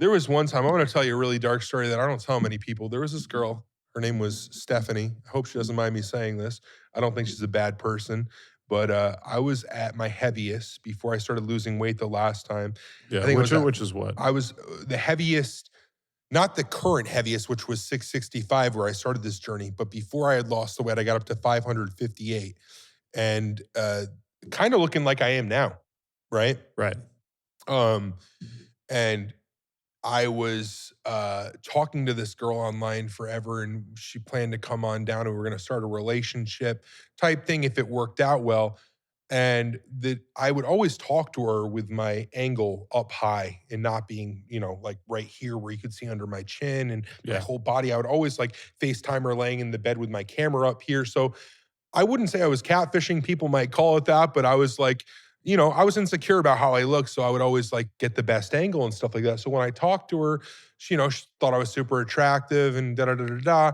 There was one time, I wanna tell you a really dark story that I don't tell many people. There was this girl, her name was Stephanie. I hope she doesn't mind me saying this. I don't think she's a bad person, but, I was at my heaviest before I started losing weight the last time. I Yeah, think it was at which is what? I was, the heaviest, not the current heaviest, which was 665 where I started this journey, but before I had lost the weight, I got up to 558 and, kinda looking like I am now, right? Right. Um, and I was talking to this girl online forever, and she planned to come on down, and we were going to start a relationship type thing if it worked out well. And that I would always talk to her with my angle up high and not being, like right here where you could see under my chin and my Yeah. whole body. I would always like FaceTime her laying in the bed with my camera up here. So I wouldn't say I was catfishing, people might call it that, but I was like, I was insecure about how I looked, so I would always like get the best angle and stuff like that. So when I talked to her, she thought I was super attractive and da da da da da.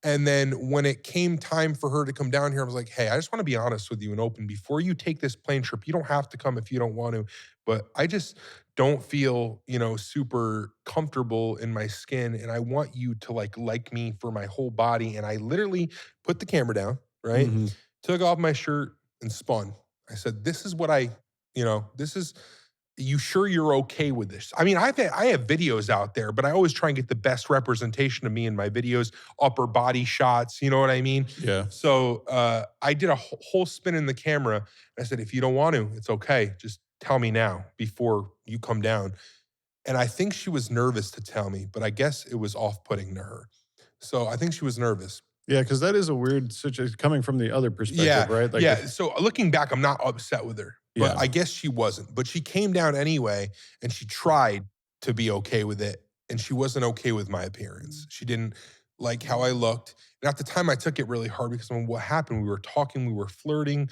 And then when it came time for her to come down here, I was like, hey, I just want to be honest with you and open. Before you take this plane trip, you don't have to come if you don't want to, but I just don't feel, super comfortable in my skin. And I want you to like me for my whole body. And I literally put the camera down, right? Mhm. Took off my shirt and spun. I said, "This is what this is you sure you're okay with this?" I mean, I have videos out there, but I always try and get the best representation of me in my videos, upper body shots, you know what I mean? Yeah. So, I did a whole spin in the camera. I said, "If you don't want to, it's okay. Just tell me now before you come down." And I think she was nervous to tell me, but I guess it was off-putting to her. So, I think she was nervous. Yeah, because that is a weird situation coming from the other perspective, Yeah, right? Like yeah. if So looking back, I'm not upset with her, but yeah. I guess she wasn't. But she came down anyway, and she tried to be okay with it, and she wasn't okay with my appearance. She didn't like how I looked. And at the time, I took it really hard because what happened? We were talking, we were flirting,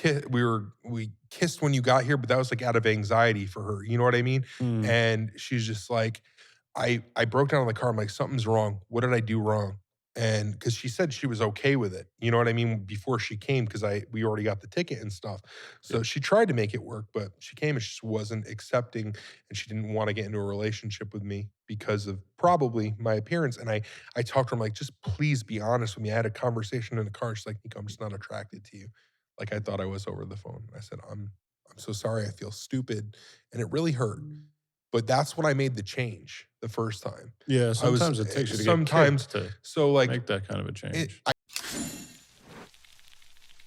we kissed when you got here, but that was like out of anxiety for her. You know what I mean? Mm, And she's just like, I broke down in the car. I'm like, something's wrong. What did I do wrong? And because she said she was okay with it, you know what I mean, before she came, because we already got the ticket and stuff. yeah. So she tried to make it work, but she came and she just wasn't accepting, and she didn't want to get into a relationship with me because of probably my appearance. And I talked to her, I'm like, just please be honest with me. I had a conversation in the car. She's like, Nico, I'm just not attracted to you. Like I thought I was over the phone. I said, I'm so sorry. I feel stupid. And it really hurt. But that's when I made the change the first time. Yeah, I was sometimes it takes you to get sometimes kicked to so like make that kind of a it change.